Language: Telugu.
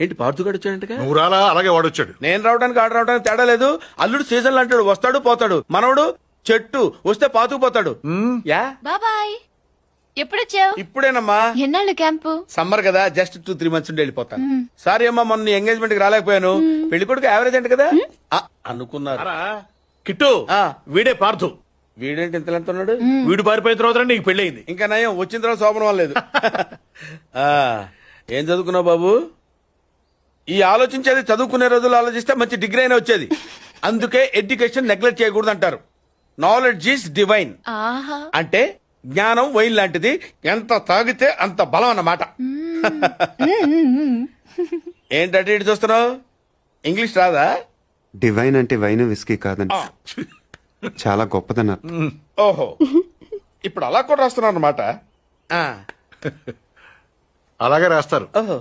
ఏంటి పార్థుగాడు వచ్చాడంటగా? నువ్వు రాలా, అలాగే వాడొచ్చాడు. నేను రావడానికి ఆడు రావడానికి తేడా లేదు. అల్లుడు సీజన్ అంటాడు, వస్తాడు పోతాడు. మనవడు చెట్టు వస్తే పాతుకుపోతాడు. యా బాబాయ్ ఎప్పుడొచ్చావు? ఇప్పుడేనమ్మా. ఎన్నాళ్ళు క్యాంపు? సమ్మర్ కదా, జస్ట్ 2-3 months ఉండి వెళ్ళిపోతాను. సారీ అమ్మా, మొన్న ఎంగేజ్మెంట్ కి రాలేకపోయాను. పెళ్లి కొడుకు యావరేజ్ అంట కదా అనుకున్నారు. కిట్టు, ఆ. వీడే పార్థు. వీడేంటి ఇంత ఎంత ఉన్నాడు? వీడు పారిపోయిన తర్వాత నీకు పెళ్ళయింది. ఇంకా నయం, వచ్చిన తర్వాత శోభనం లేదు. ఏం చదువుకున్నావు బాబు? ఈ ఆలోచించేది చదువుకునే రోజులు ఆలోచిస్తే మంచి డిగ్రీ అయినా వచ్చేది. అందుకే ఎడ్యుకేషన్ నెగ్లెక్ట్ చేయకూడదు అంటారు. Knowledge is divine. ఆహా. అంటే జ్ఞానం వైన్ లాంటిది, ఎంత తాగితే అంత బలం అన్నమాట. ఏంటంటే ఇటు చూస్తున్నావు? ఇంగ్లీష్ రాదా? డివైన్ అంటే వైన్ విస్కీ కాదని, చాలా గొప్పదన్నారు. ఓహో, ఇప్పుడు అలా కూడా రాస్తున్నావు అన్నమాట. అలాగే రాస్తారు. ఓహో.